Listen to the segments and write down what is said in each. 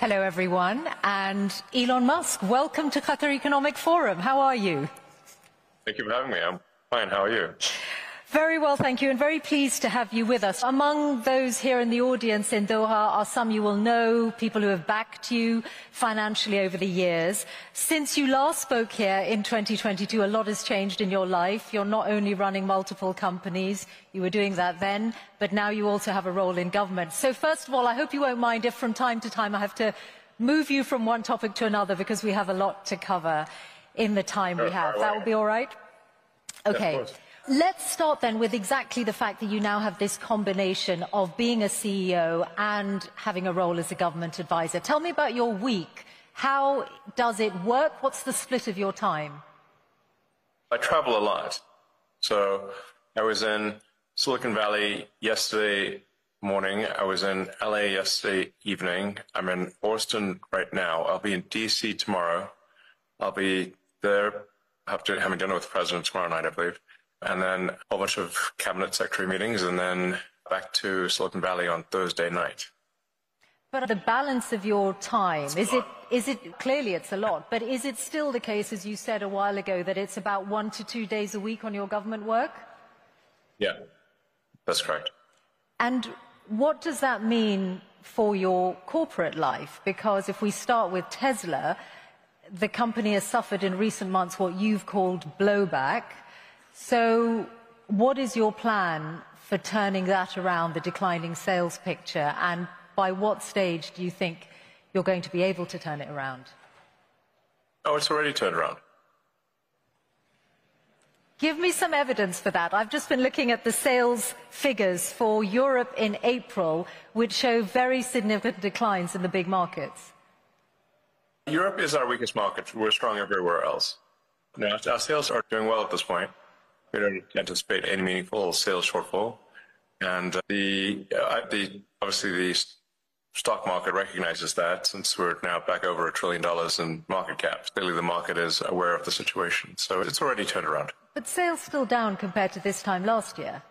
Hello, everyone. And Elon Musk, welcome to Qatar Economic Forum. How are you? Thank you for having me. I'm fine. How are you? Very well, thank you, and very pleased to have you with us. Among those here in the audience in Doha are some you will know, people who have backed you financially over the years. Since you last spoke here in 2022, a lot has changed in your life. You're not only running multiple companies, you were doing that then, but now you also have a role in government. So first of all, I hope you won't mind if from time to time I have to move you from one topic to another, because we have a lot to cover in the time we have. That will be all right? Okay. Yeah, of course. Let's start then with exactly the fact that you now have this combination of being a CEO and having a role as a government advisor. Tell me about your week. How does it work? What's the split of your time? I travel a lot. So I was in Silicon Valley yesterday morning. I was in LA yesterday evening. I'm in Austin right now. I'll be in DC tomorrow. I'll be there having dinner with the president tomorrow night, I believe. And then a whole bunch of cabinet secretary meetings, and then back to Silicon Valley on Thursday night. But the balance of your time, is it clearly it's a lot, but is it still the case, as you said a while ago, that it's about 1 to 2 days a week on your government work? Yeah, that's correct. And what does that mean for your corporate life? Because if we start with Tesla, the company has suffered in recent months what you've called blowback. So what is your plan for turning that around, the declining sales picture, and by what stage do you think you're going to be able to turn it around? Oh, it's already turned around. Give me some evidence for that. I've just been looking at the sales figures for Europe in April, which show very significant declines in the big markets. Europe is our weakest market. We're strong everywhere else. Now, our sales are doing well at this point. We don't anticipate any meaningful sales shortfall. And obviously the stock market recognizes that, since we're now back over $1 trillion in market cap. Clearly the market is aware of the situation. So it's already turned around. But sales still down compared to this time last year?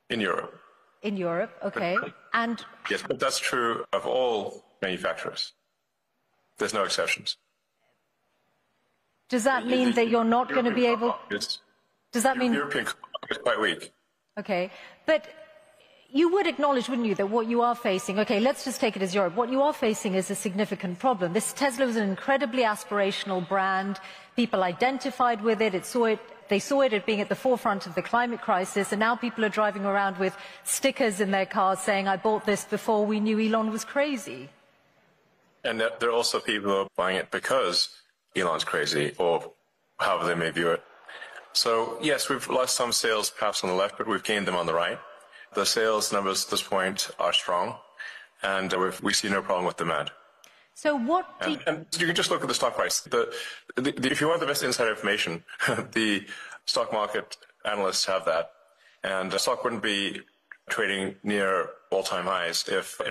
In Europe. In Europe, okay. And yes, but that's true of all manufacturers. There's no exceptions. Does that mean that you're not going to be able... Does that mean... European market is quite weak. Okay, but you would acknowledge, wouldn't you, that what you are facing... Okay, let's just take it as Europe. What you are facing is a significant problem. This Tesla was an incredibly aspirational brand. People identified with it. They saw it as being at the forefront of the climate crisis, and now people are driving around with stickers in their cars saying, I bought this before we knew Elon was crazy. And there are also people who are buying it because Elon's crazy, or however they may view it. So, yes, we've lost some sales perhaps on the left, but we've gained them on the right. The sales numbers at this point are strong, and we see no problem with demand. So what do and you can just look at the stock price. If you want the best inside information, the stock market analysts have that, and the stock wouldn't be trading near all-time highs if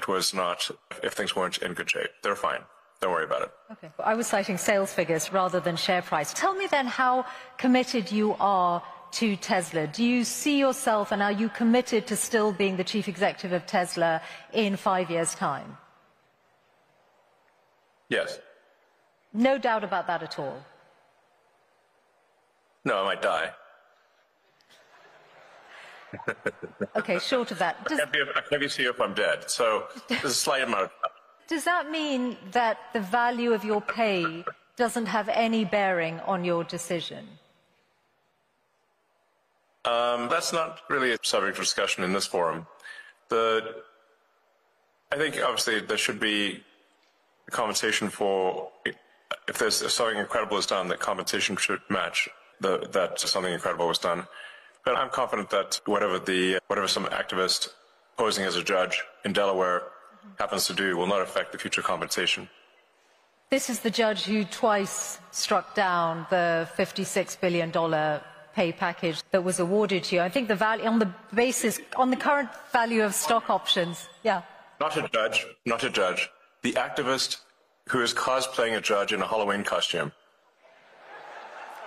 things weren't in good shape. They're fine. Don't worry about it. Okay. I was citing sales figures rather than share price. Tell me then how committed you are to Tesla. Do you see yourself, and are you committed to still being the chief executive of Tesla in 5 years' time? Yes. No doubt about that at all? No, I might die. Okay, short of that. I can't be CEO if I'm dead, so there's a slight amount of... Does that mean that the value of your pay doesn't have any bearing on your decision? That's not really a subject of discussion in this forum. I think obviously there should be compensation for, if something incredible is done, that compensation should match that something incredible was done. But I'm confident that whatever some activist posing as a judge in Delaware happens to do will not affect the future compensation. This is the judge who twice struck down the $56 billion pay package that was awarded to you. I think the value, on the current value of stock options, yeah. Not a judge. The activist who is cosplaying a judge in a Halloween costume.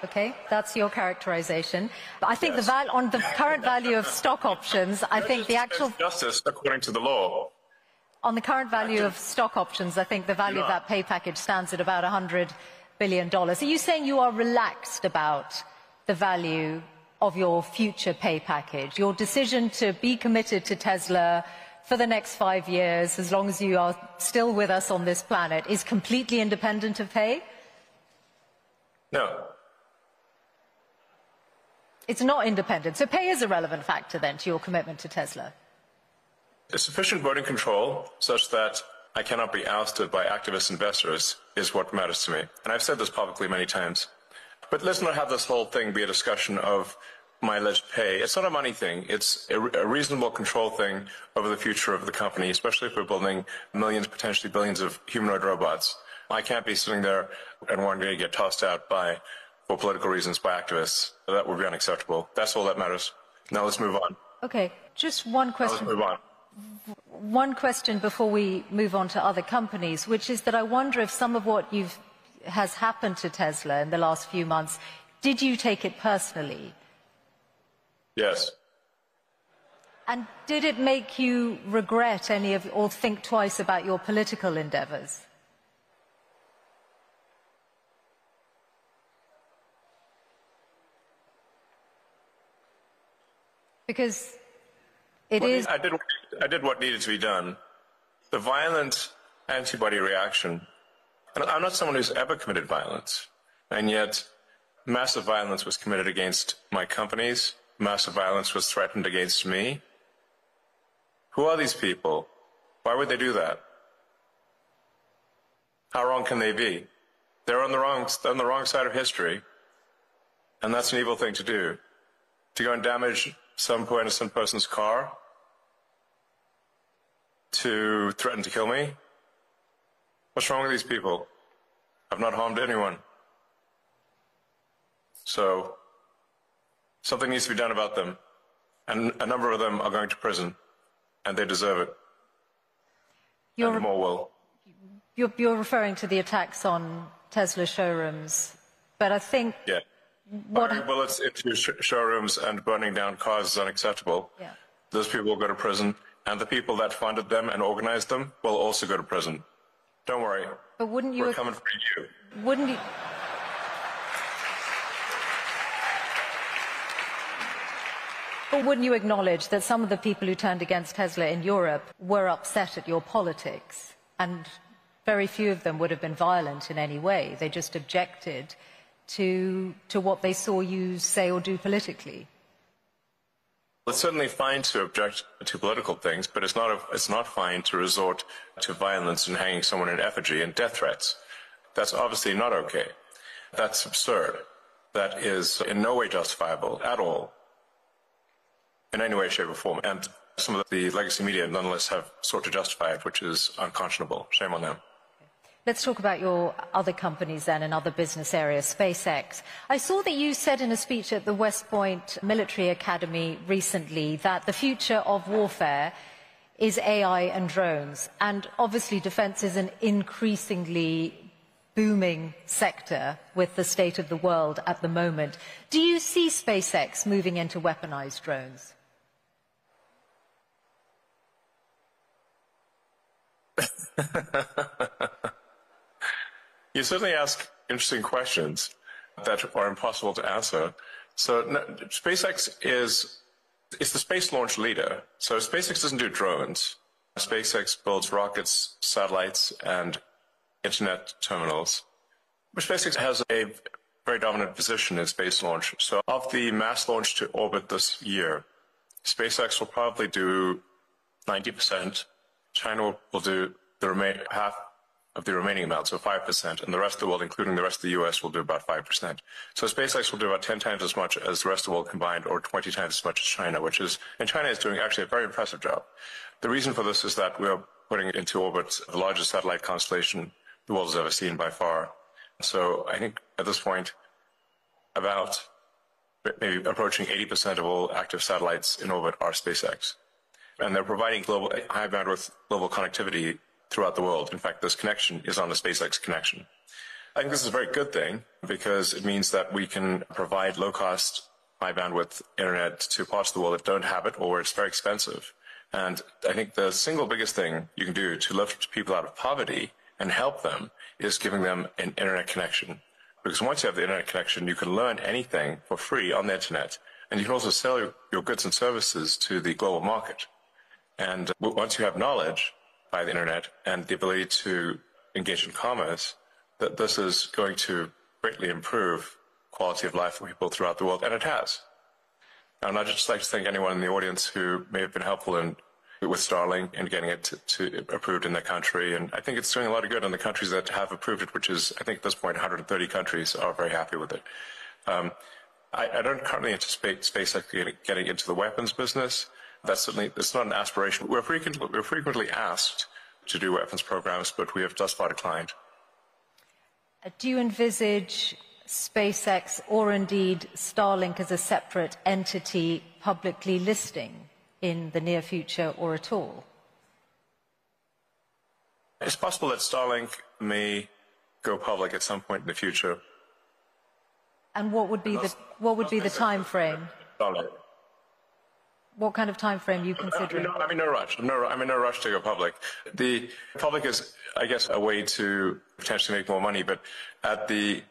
Okay, that's your characterization. But I think yes. On the current value of stock options, I think the actual... Justice according to the law. On the current value of stock options, I think the value of that pay package stands at about $100 billion. Are you saying you are relaxed about the value of your future pay package? Your decision to be committed to Tesla for the next 5 years, as long as you are still with us on this planet, is completely independent of pay? No. It's not independent. So pay is a relevant factor then to your commitment to Tesla? Sufficient voting control such that I cannot be ousted by activist investors is what matters to me. And I've said this publicly many times. But let's not have this whole thing be a discussion of my alleged pay. It's not a money thing. It's a reasonable control thing over the future of the company, especially if we're building millions, potentially billions of humanoid robots. I can't be sitting there and wanting to get tossed out for political reasons by activists. That would be unacceptable. That's all that matters. Now let's move on. Okay, just one question. Let's move on. One question before we move on to other companies, which is that I wonder if some of what has happened to Tesla in the last few months, did you take it personally? Yes. And did it make you regret or think twice about your political endeavors? Because I did what needed to be done. The violent antibody reaction, and I'm not someone who's ever committed violence, and yet massive violence was committed against my companies, massive violence was threatened against me. Who are these people? Why would they do that? How wrong can they be? They're on the wrong side of history, and that's an evil thing to do. To go and damage some poor innocent person's car, to threaten to kill me? What's wrong with these people? I've not harmed anyone. So, something needs to be done about them. And a number of them are going to prison, and they deserve it. And more will. You're referring to the attacks on Tesla showrooms, but I think... Yeah. Firing bullets into showrooms and burning down cars is unacceptable. Yeah. Those people will go to prison, and the people that funded them and organized them will also go to prison. Don't worry. But wouldn't you... We're coming for you. Wouldn't you... But wouldn't you acknowledge that some of the people who turned against Tesla in Europe were upset at your politics, and very few of them would have been violent in any way? They just objected to what they saw you say or do politically. It's certainly fine to object to political things, but it's not fine to resort to violence and hanging someone in effigy and death threats. That's obviously not okay. That's absurd. That is in no way justifiable at all, in any way, shape, or form. And some of the legacy media nonetheless have sought to justify it, which is unconscionable. Shame on them. Let's talk about your other companies then and other business areas, SpaceX. I saw that you said in a speech at the West Point Military Academy recently that the future of warfare is AI and drones. And obviously defense is an increasingly booming sector with the state of the world at the moment. Do you see SpaceX moving into weaponized drones? You certainly ask interesting questions that are impossible to answer. So SpaceX is the space launch leader. So SpaceX doesn't do drones. SpaceX builds rockets, satellites, and internet terminals. But SpaceX has a very dominant position in space launch. So of the mass launch to orbit this year, SpaceX will probably do 90%. China will do half of the remaining amount, so 5%, and the rest of the world, including the rest of the US, will do about 5%. So SpaceX will do about 10 times as much as the rest of the world combined, or 20 times as much as China, and China is doing actually a very impressive job. The reason for this is that we are putting into orbit the largest satellite constellation the world has ever seen by far. So I think at this point, about maybe approaching 80% of all active satellites in orbit are SpaceX. And they're providing high bandwidth global connectivity throughout the world. In fact, this connection is on the SpaceX connection. I think this is a very good thing because it means that we can provide low-cost, high bandwidth internet to parts of the world that don't have it or where it's very expensive. And I think the single biggest thing you can do to lift people out of poverty and help them is giving them an internet connection. Because once you have the internet connection, you can learn anything for free on the internet. And you can also sell your goods and services to the global market. And once you have knowledge by the internet and the ability to engage in commerce, that this is going to greatly improve quality of life for people throughout the world, and it has. And I'd just like to thank anyone in the audience who may have been helpful with Starlink and getting it to approved in their country. And I think it's doing a lot of good in the countries that have approved it, which is, I think at this point, 130 countries are very happy with it. I don't currently anticipate SpaceX getting into the weapons business. That's not an aspiration. We're frequently asked to do weapons programs, but we have thus far declined. Do you envisage SpaceX or indeed Starlink as a separate entity publicly listing in the near future or at all? It's possible that Starlink may go public at some point in the future. And what would be the time frame? Starlink. What kind of time frame are you considering? I'm in no rush. I'm in no rush to go public. The public is, I guess, a way to potentially make more money, but at the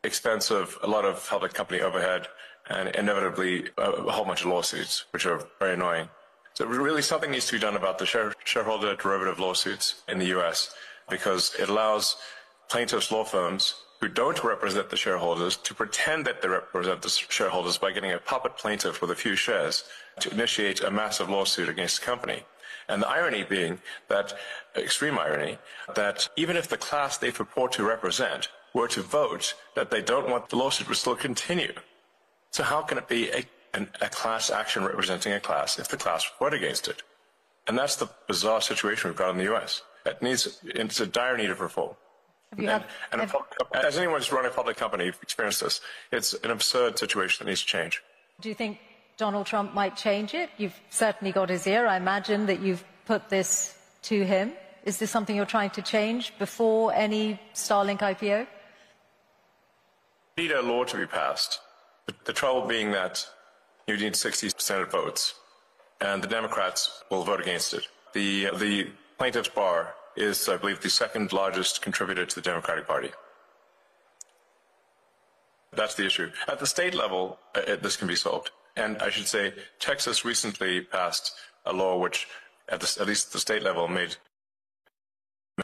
expense of a lot of public company overhead and inevitably a whole bunch of lawsuits, which are very annoying. So really something needs to be done about the shareholder derivative lawsuits in the U.S. because it allows plaintiffs' law firms who don't represent the shareholders to pretend that they represent the shareholders by getting a puppet plaintiff with a few shares to initiate a massive lawsuit against the company. And the irony being that, extreme irony, that even if the class they purport to represent were to vote that they don't want the lawsuit to still continue. So how can it be a class action representing a class if the class vote against it? And that's the bizarre situation we've got in the U.S. It's a dire need of reform. As anyone who's run a public company, you've experienced this. It's an absurd situation that needs to change. Do you think Donald Trump might change it? You've certainly got his ear. I imagine that you've put this to him. Is this something you're trying to change before any Starlink IPO? We need a law to be passed. The trouble being that you need 60% of votes, and the Democrats will vote against it. The plaintiff's bar is, I believe, the second largest contributor to the Democratic Party. That's the issue. At the state level, this can be solved. And I should say, Texas recently passed a law which, at least at the state level, made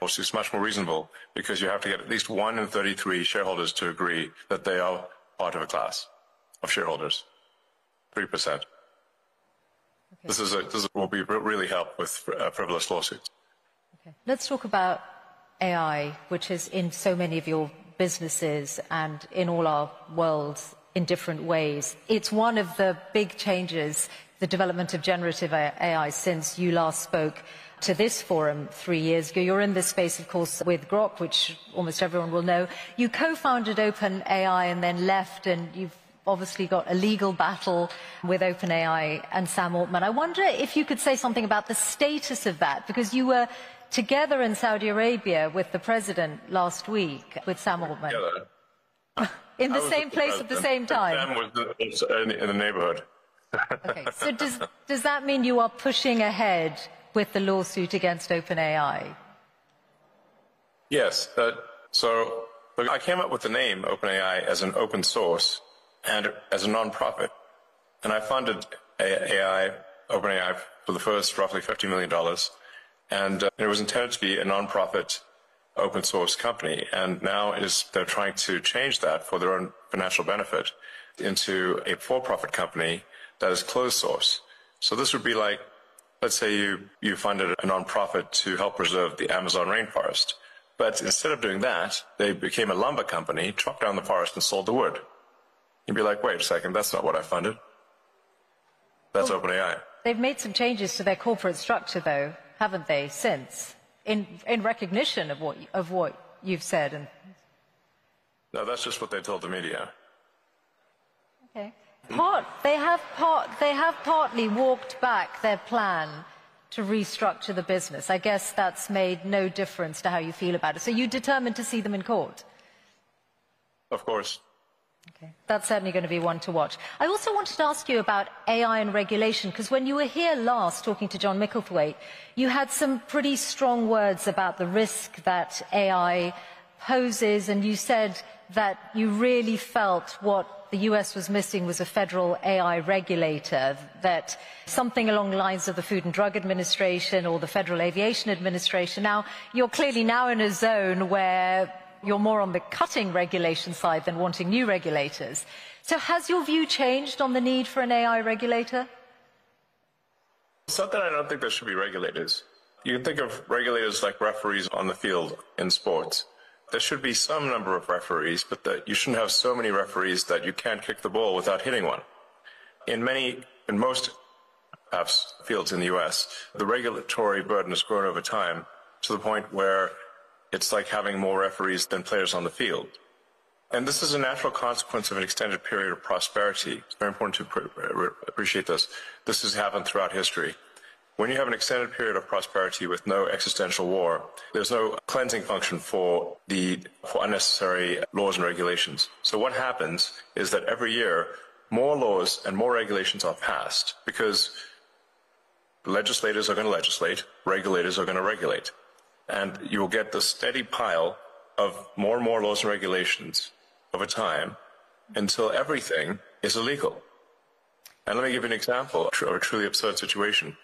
lawsuits much more reasonable because you have to get at least 1 in 33 shareholders to agree that they are part of a class of shareholders. 3%. Okay. This will really help with frivolous lawsuits. Okay. Let's talk about AI, which is in so many of your businesses and in all our worlds in different ways. It's one of the big changes, the development of generative AI, since you last spoke to this forum 3 years ago. You're in this space, of course, with Grok, which almost everyone will know. You co-founded OpenAI and then left, and you've obviously got a legal battle with OpenAI and Sam Altman. I wonder if you could say something about the status of that, because you were together in Saudi Arabia with the president last week with Sam Altman. In the same place at the same time. Sam was in the neighborhood. Okay, so does that mean you are pushing ahead with the lawsuit against OpenAI? Yes. So I came up with the name OpenAI as an open source and as a non-profit. And I funded OpenAI for the first roughly $50 million. And it was intended to be a non-profit open source company. And now they're trying to change that for their own financial benefit into a for-profit company that is closed source. So this would be like, let's say you funded a non-profit to help preserve the Amazon rainforest. But instead of doing that, they became a lumber company, chopped down the forest and sold the wood. You'd be like, wait a second, that's not what I funded. That's OpenAI. They've made some changes to their corporate structure, though, haven't they, since? In recognition of what you've said. And... No, that's just what they told the media. Okay. They have partly walked back their plan to restructure the business. I guess that's made no difference to how you feel about it. So you're determined to see them in court? Of course. Okay. That's certainly going to be one to watch. I also wanted to ask you about AI and regulation, because when you were here last talking to John Micklethwaite, you had some pretty strong words about the risk that AI poses, and you said that you really felt what the US was missing was a federal AI regulator, that something along the lines of the Food and Drug Administration or the Federal Aviation Administration. Now, you're clearly now in a zone where you're more on the cutting regulation side than wanting new regulators. So has your view changed on the need for an AI regulator? It's not that I don't think there should be regulators. You can think of regulators like referees on the field in sports. There should be some number of referees, but you shouldn't have so many referees that you can't kick the ball without hitting one. In most fields in the US, the regulatory burden has grown over time to the point where it's like having more referees than players on the field. And this is a natural consequence of an extended period of prosperity. It's very important to appreciate this. This has happened throughout history. When you have an extended period of prosperity with no existential war, there's no cleansing function for unnecessary laws and regulations. So what happens is that every year, more laws and more regulations are passed because legislators are going to legislate, regulators are going to regulate. And you will get the steady pile of more and more laws and regulations over time until everything is illegal. And let me give you an example of a truly absurd situation.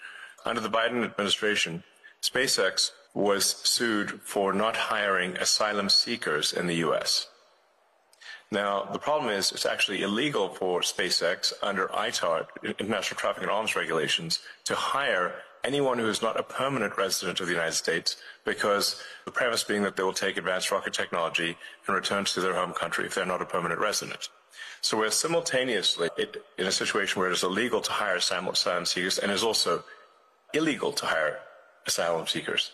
Under the Biden administration, SpaceX was sued for not hiring asylum seekers in the U.S. Now, the problem is it's actually illegal for SpaceX under ITAR, International Traffic in Arms Regulations, to hire anyone who is not a permanent resident of the United States, because the premise being that they will take advanced rocket technology and return to their home country if they're not a permanent resident. So we're simultaneously in a situation where it is illegal to hire asylum seekers and is also illegal to hire asylum seekers.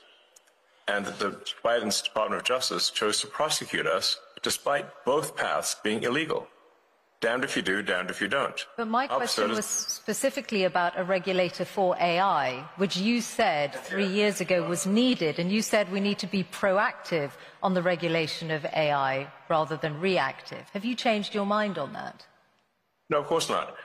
And the Biden's Department of Justice chose to prosecute us despite both paths being illegal. Damned if you do, damned if you don't. But my question was specifically about a regulator for AI, which you said 3 years ago was needed, and you said we need to be proactive on the regulation of AI rather than reactive. Have you changed your mind on that? No, of course not.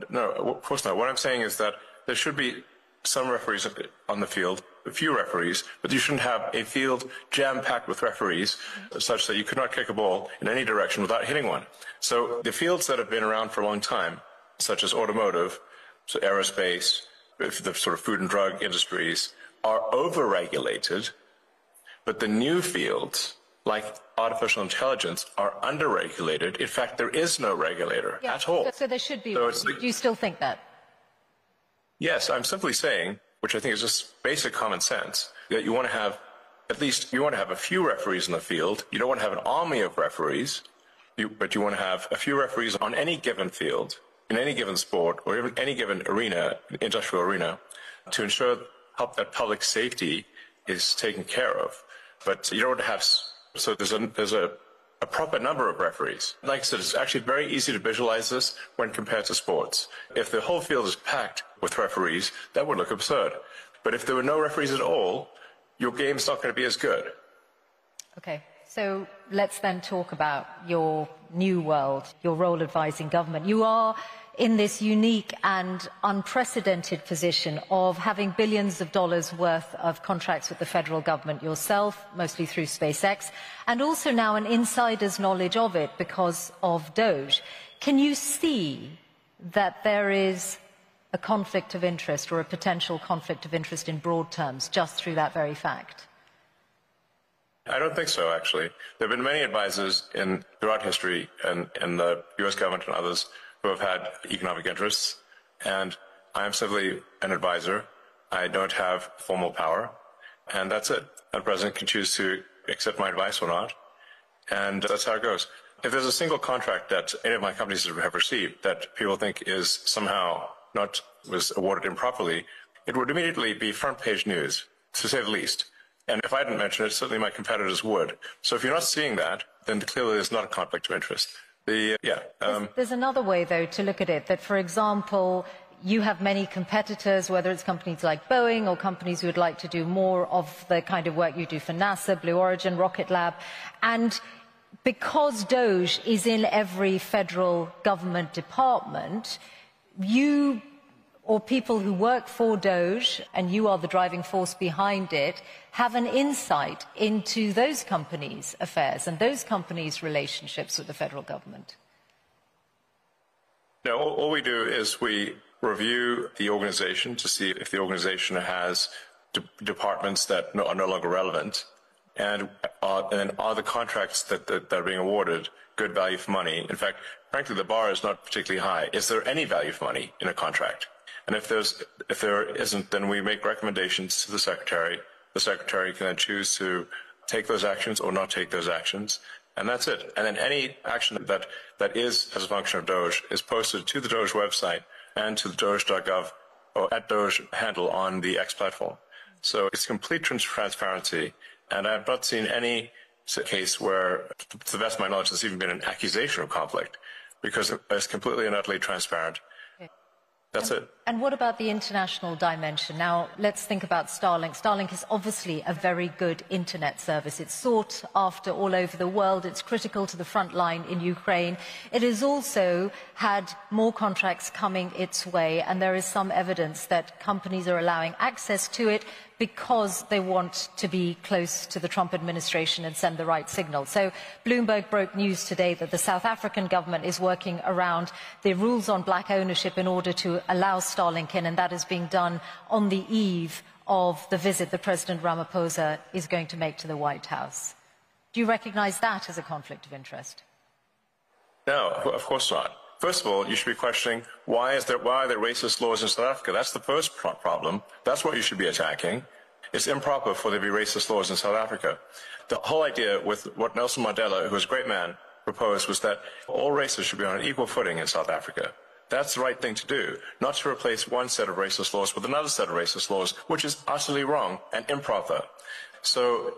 No, of course not. What I'm saying is that there should be some referees on the field, a few referees, but you shouldn't have a field jam-packed with referees such that you could not kick a ball in any direction without hitting one. So the fields that have been around for a long time, such as automotive, so aerospace, the sort of food and drug industries, are over-regulated, but the new fields, like artificial intelligence, are under-regulated. In fact, there is no regulator at all. So there should be. Do you still think that? Yes, I'm simply saying, which I think is just basic common sense, that you want to have a few referees in the field. You don't want to have an army of referees, but you want to have a few referees on any given field, in any given sport, or even any given arena, industrial arena, to ensure that public safety is taken care of. But you don't want to have, so there's a proper number of referees. Like I said, it's actually very easy to visualize this when compared to sports. If the whole field is packed with referees, that would look absurd. But if there were no referees at all, your game's not going to be as good. Okay, so let's then talk about your new world, your role advising government. You are in this unique and unprecedented position of having billions of dollars worth of contracts with the federal government yourself, mostly through SpaceX, and also now an insider's knowledge of it because of Doge. Can you see that there is a conflict of interest or a potential conflict of interest in broad terms just through that very fact? I don't think so, actually. There have been many advisors throughout history in the U.S. government and others who have had economic interests, and I am simply an advisor. I don't have formal power, and that's it. The president can choose to accept my advice or not, and that's how it goes. If there's a single contract that any of my companies have received that people think is somehow was awarded improperly, it would immediately be front-page news, to say the least. And if I didn't mention it, certainly my competitors would. So if you're not seeing that, then clearly there's not a conflict of interest. There's another way, though, to look at it, that, for example, you have many competitors, whether it's companies like Boeing or companies who would like to do more of the kind of work you do for NASA, Blue Origin, Rocket Lab, and because Doge is in every federal government department, you or people who work for Doge, and you are the driving force behind it, have an insight into those companies' affairs and those companies' relationships with the federal government? No, all we do is we review the organization to see if the organization has departments that are no longer relevant, and are the contracts that are being awarded good value for money. In fact, frankly, the bar is not particularly high. Is there any value for money in a contract? And if there isn't, then we make recommendations to the Secretary. The Secretary can then choose to take those actions or not take those actions, and that's it. And then any action that is as a function of Doge is posted to the Doge website and to the Doge.gov or at Doge handle on the X platform. So it's complete transparency, and I've not seen any case where, to the best of my knowledge, there's even been an accusation of conflict, because it's completely and utterly transparent. That's it. And what about the international dimension? Now, let's think about Starlink. Starlink is obviously a very good internet service. It's sought after all over the world. It's critical to the front line in Ukraine. It has also had more contracts coming its way, and there is some evidence that companies are allowing access to it because they want to be close to the Trump administration and send the right signal. So Bloomberg broke news today that the South African government is working around the rules on black ownership in order to allow Starlink in, and that is being done on the eve of the visit that President Ramaphosa is going to make to the White House. Do you recognize that as a conflict of interest? No, of course not. First of all, you should be questioning why are there racist laws in South Africa? That's the first problem. That's what you should be attacking. It's improper for there to be racist laws in South Africa. The whole idea with what Nelson Mandela, who was a great man, proposed was that all races should be on an equal footing in South Africa. That's the right thing to do, not to replace one set of racist laws with another set of racist laws, which is utterly wrong and improper. So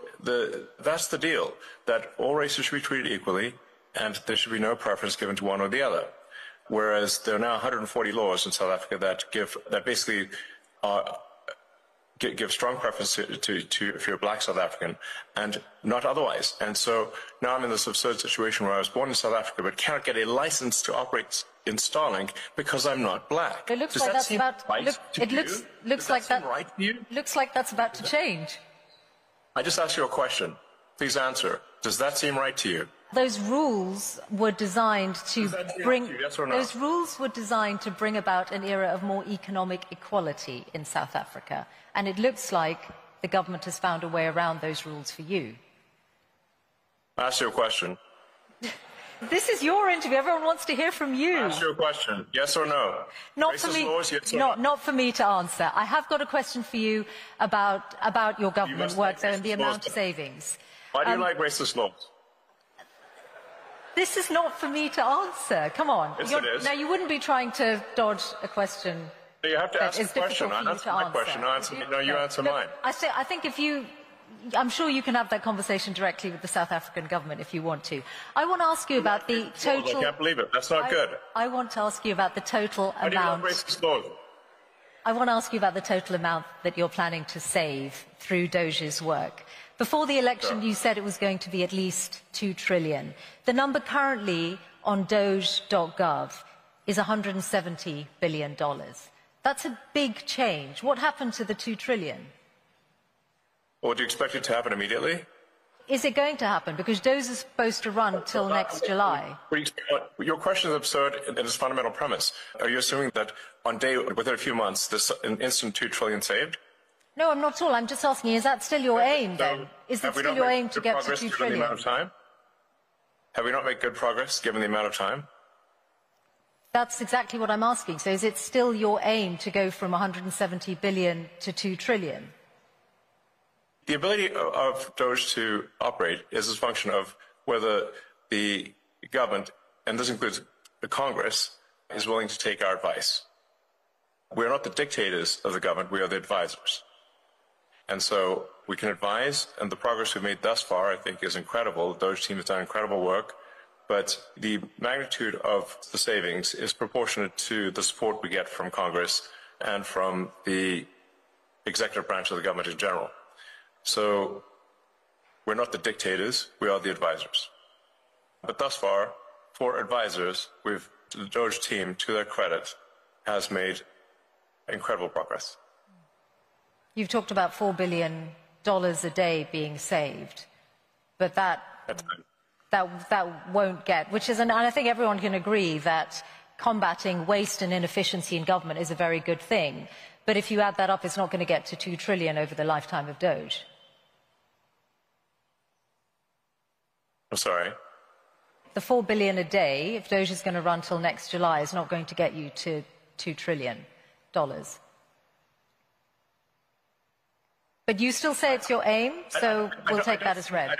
that's the deal, that all races should be treated equally, and there should be no preference given to one or the other. Whereas there are now 140 laws in South Africa that basically give strong preference to if you're a black South African and not otherwise. And so now I'm in this absurd situation where I was born in South Africa but cannot get a license to operate in Starlink because I'm not black. It looks Does like that that's seem about right to you? looks like that right to you? Looks like that's about to change. I just asked you a question. Please answer. Does that seem right to you? Those rules were designed to bring yes or no? Those rules were designed to bring about an era of more economic equality in South Africa, and it looks like the government has found a way around those rules for you. I asked you a question. This is your interview. Everyone wants to hear from you. I asked you a question. Yes or no? Not Racist for me. Laws, yes or no? Not for me to answer. I have got a question for you about your government work there and the amount of savings. Why do you like racist laws? This is not for me to answer. Come on. Yes, it is. Now, you wouldn't be trying to dodge a question. No, you have to ask the question. I answer my question. You answer mine. I think I'm sure you can have that conversation directly with the South African government if you want to. I want to ask you about the total... I can't believe it. That's not good. I want to ask you about the total amount... Why do you like racist laws? I want to ask you about the total amount that you're planning to save through Doge's work. Before the election, you said it was going to be at least $2 trillion. The number currently on Doge.gov is $170 billion. That's a big change. What happened to the $2 trillion? Well, do you expect it to happen immediately? Is it going to happen? Because Doge is supposed to run till next July. Your question is absurd in its fundamental premise. Are you assuming that within a few months, there's an instant $2 trillion saved? No, I'm not at all. I'm just asking, is that still your aim then? Is it still your aim to get to $2 trillion? Have we not made good progress given the amount of time? That's exactly what I'm asking. So is it still your aim to go from 170 billion to 2 trillion? The ability of Doge to operate is a function of whether the government, and this includes the Congress, is willing to take our advice. We are not the dictators of the government, we are the advisors. And so we can advise, and the progress we've made thus far, I think, is incredible. The Doge team has done incredible work, but the magnitude of the savings is proportionate to the support we get from Congress and from the executive branch of the government in general. So we're not the dictators, we are the advisors. But thus far, for advisors, the Doge team, to their credit, has made incredible progress. You've talked about $4 billion a day being saved, but that won't get, which is, and I think everyone can agree that combating waste and inefficiency in government is a very good thing. But if you add that up, it's not going to get to $2 trillion over the lifetime of Doge. I'm sorry? The $4 billion a day, if Doge is going to run till next July, is not going to get you to $2 trillion. But you still say it's your aim, so we'll take that as read.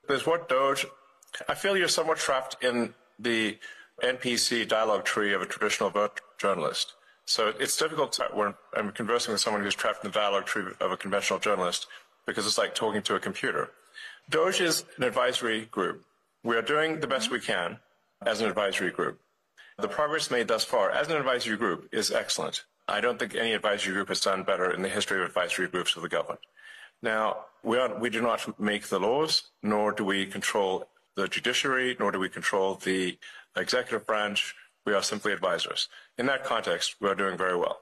There's what Doge... I feel you're somewhat trapped in the NPC dialogue tree of a traditional journalist. So it's difficult when I'm conversing with someone who's trapped in the dialogue tree of a conventional journalist, because it's like talking to a computer. Doge is an advisory group. We are doing the best we can as an advisory group. The progress made thus far as an advisory group is excellent. I don't think any advisory group has done better in the history of advisory groups of the government. Now, we do not make the laws, nor do we control the judiciary, nor do we control the executive branch. We are simply advisors. In that context, we are doing very well.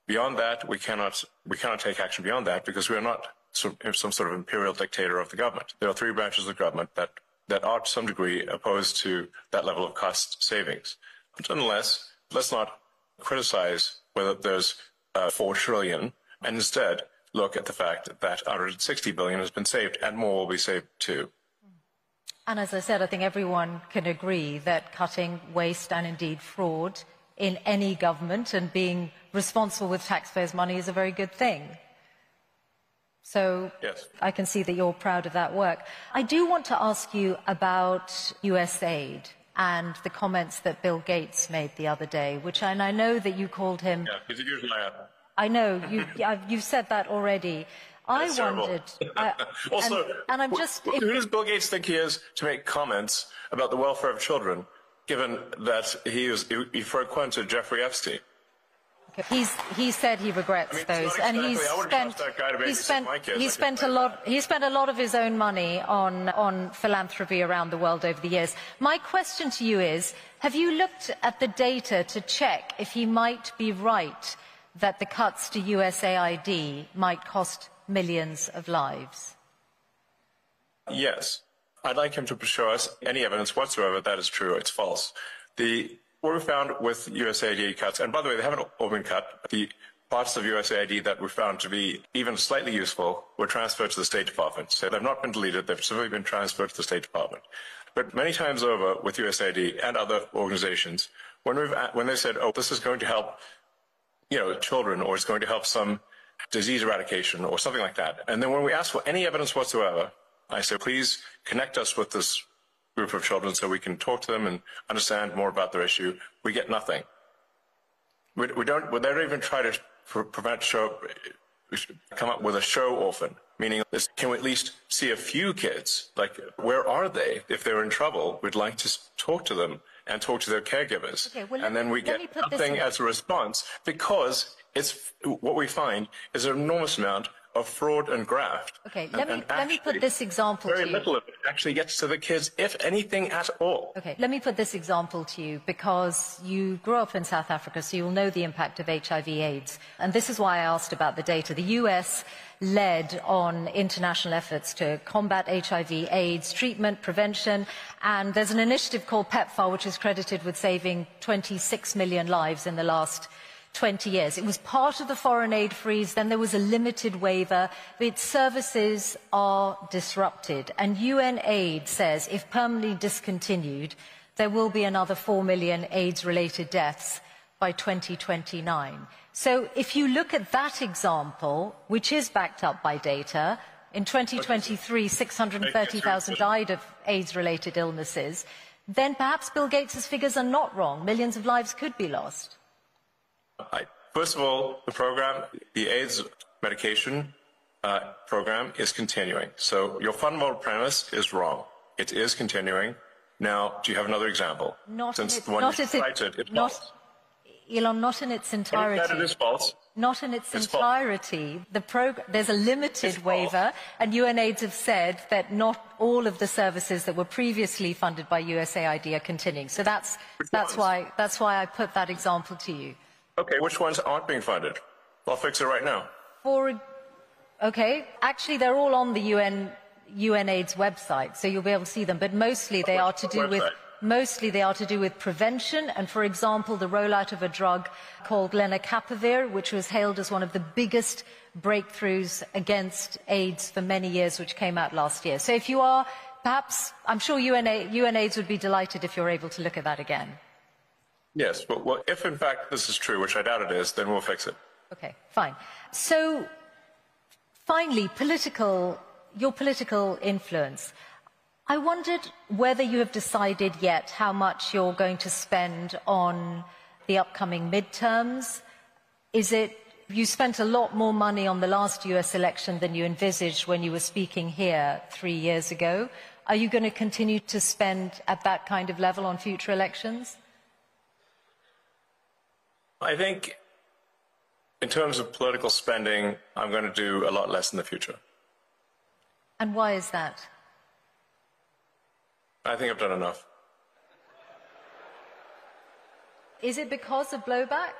Beyond that, we cannot take action beyond that, because we are not some sort of imperial dictator of the government. There are three branches of the government that are to some degree opposed to that level of cost savings. But nonetheless, let's not criticize whether there's $4 trillion, and instead look at the fact that $160 billion has been saved, and more will be saved too. And as I said, I think everyone can agree that cutting waste and indeed fraud in any government and being responsible with taxpayers' money is a very good thing. So yes. I can see that you're proud of that work. I do want to ask you about US aid and the comments that Bill Gates made the other day, and I know that you called him... Yeah, he's a huge liar. I know, you've said that already. That's wondered... also, and I'm just... Who does Bill Gates think he is to make comments about the welfare of children, given that he frequented Jeffrey Epstein? He said he regrets those, and he spent a lot of his own money on philanthropy around the world over the years. My question to you is: have you looked at the data to check if he might be right that the cuts to USAID might cost millions of lives? Yes, I'd like him to show us any evidence whatsoever that is true. It's false. What we found with USAID cuts, and by the way, they haven't all been cut, the parts of USAID that were found to be even slightly useful were transferred to the State Department. So they've not been deleted, they've simply been transferred to the State Department. But many times over with USAID and other organizations, when they said, oh, this is going to help, children, or it's going to help some disease eradication or something like that. And then when we ask for any evidence whatsoever, I say, please connect us with this group of children so we can talk to them and understand more about their issue. We get nothing. We don't even try to come up with a show orphan, meaning can we at least see a few kids? Like, where are they? If they're in trouble, we'd like to talk to them and talk to their caregivers. Okay, well, and then we get nothing as a response, because what we find is an enormous amount of fraud and graft. Okay, let me put this example to you. Very little of it actually gets to the kids, if anything at all. Okay, let me put this example to you, because you grew up in South Africa, so you'll know the impact of HIV/AIDS. And this is why I asked about the data. The US led on international efforts to combat HIV/AIDS, treatment, prevention, and there's an initiative called PEPFAR, which is credited with saving 26 million lives in the last 20 years. It was part of the foreign aid freeze, then there was a limited waiver. Its services are disrupted, and UN aid says if permanently discontinued, there will be another 4 million AIDS-related deaths by 2029. So if you look at that example, which is backed up by data, in 2023, 630,000 died of AIDS-related illnesses, then perhaps Bill Gates' figures are not wrong. Millions of lives could be lost. First of all, the AIDS medication program is continuing. So your fundamental premise is wrong. It is continuing. Now, do you have another example? Elon, not in its entirety. That is false. Not in its It's entirety. There's a limited waiver, and UNAIDS have said that not all of the services that were previously funded by USAID are continuing. So that's why I put that example to you. Okay, which ones aren't being funded? I'll fix it right now. Okay, actually they're all on the UNAIDS website, so you'll be able to see them. But mostly they are to do with prevention, and for example, the rollout of a drug called lenacapavir, which was hailed as one of the biggest breakthroughs against AIDS for many years, which came out last year. So if you are, perhaps, I'm sure UNAIDS would be delighted if you're able to look at that again. Yes, but well, if in fact this is true, which I doubt it is, then we'll fix it. Okay, fine. So, finally, your political influence. I wondered whether you have decided yet how much you're going to spend on the upcoming midterms. You spent a lot more money on the last US election than you envisaged when you were speaking here 3 years ago. Are you going to continue to spend at that kind of level on future elections? I think in terms of political spending, I'm going to do a lot less in the future. And why is that? I think I've done enough. Is it because of blowback?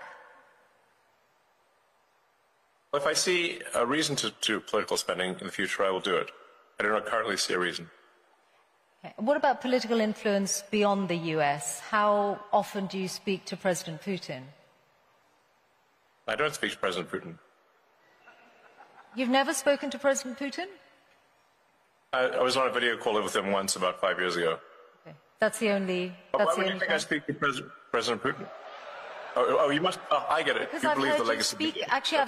If I see a reason to do political spending in the future, I will do it. I do not currently see a reason. Okay. What about political influence beyond the US? How often do you speak to President Putin? I don't speak to President Putin. You've never spoken to President Putin? I was on a video call with him once about 5 years ago. Okay. That's the only. Why would you think I speak to President Putin? Oh, you must. Oh, I get it. Because you I've believe heard the you legacy. speak. Actually,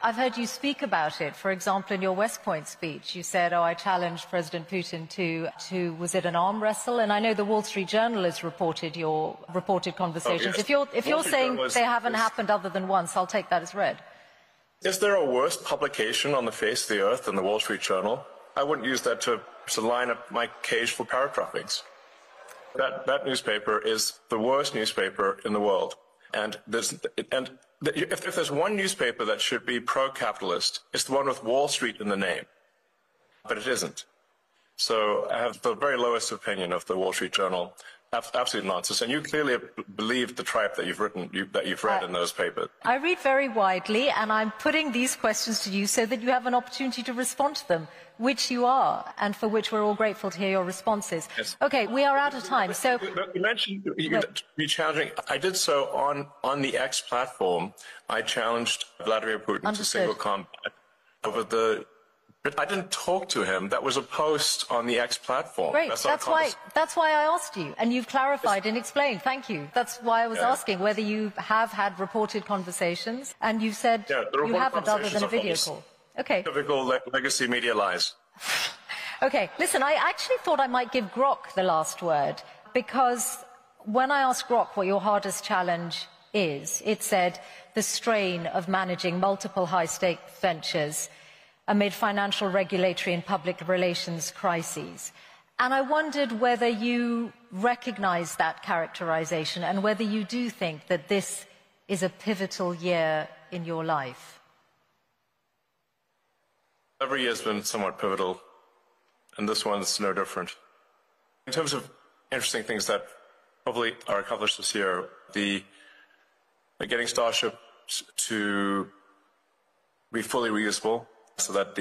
I've heard you speak about it. For example, in your West Point speech, you said, "Oh, I challenged President Putin to was it an arm wrestle?" And I know the Wall Street Journal has reported your conversations. Yes. If you're saying they haven't happened other than once, I'll take that as read. Is there a worse publication on the face of the earth than the Wall Street Journal? I wouldn't use that to line up my cage for parrot droppings. That newspaper is the worst newspaper in the world. And if there's one newspaper that should be pro-capitalist, it's the one with Wall Street in the name. But it isn't. So I have the very lowest opinion of the Wall Street Journal. Absolute nonsense. And you clearly believe the tripe that you've read in those papers. I read very widely, and I'm putting these questions to you so that you have an opportunity to respond to them, which you are, and for which we're all grateful to hear your responses. Yes. Okay, we are out of time. So you mentioned me challenging. I did so on the X platform. I challenged Vladimir Putin to single combat over the. But I didn't talk to him. That was a post on the X platform. Great. That's why I asked you, and you've clarified and explained. Thank you. That's why I was asking whether you have had reported conversations, and you said you haven't other than a video call. Okay. Typical legacy media lies. Okay. Listen, I actually thought I might give Grok the last word, because when I asked Grok what your hardest challenge is, it said the strain of managing multiple high-stake ventures amid financial, regulatory and public relations crises. And I wondered whether you recognise that characterisation and whether you do think that this is a pivotal year in your life. Every year has been somewhat pivotal, and this one's no different. In terms of interesting things that hopefully are accomplished this year, getting Starship to be fully reusable, so that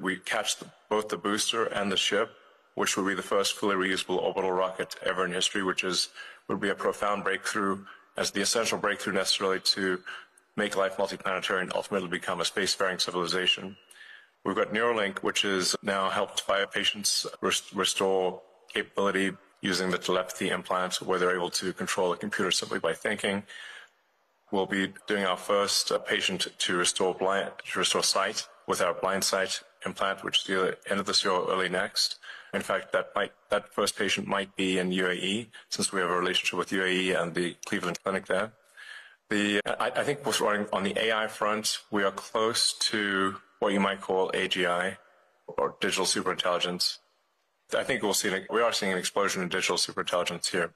we catch both the booster and the ship, which will be the first fully reusable orbital rocket ever in history, which would be a profound breakthrough, as the essential breakthrough necessarily to make life multiplanetary and ultimately become a spacefaring civilization. We've got Neuralink, which is now helped by patients restore capability using the telepathy implant, where they're able to control a computer simply by thinking. We'll be doing our first patient to restore sight with our blind sight implant, which is either end of this year or early next. In fact, that first patient might be in UAE, since we have a relationship with UAE and the Cleveland Clinic there. I think on the AI front, we are close to what you might call AGI, or digital superintelligence. I think we are seeing an explosion in digital superintelligence here.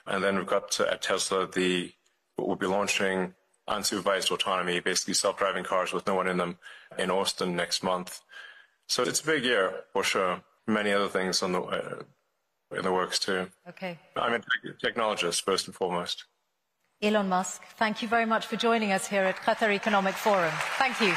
And then we've got at Tesla the we'll be launching unsupervised autonomy, basically self-driving cars with no one in them, in Austin next month. So it's a big year for sure. Many other things on in the works too. Okay. I'm a technologist first and foremost. Elon Musk, thank you very much for joining us here at Qatar Economic Forum. Thank you.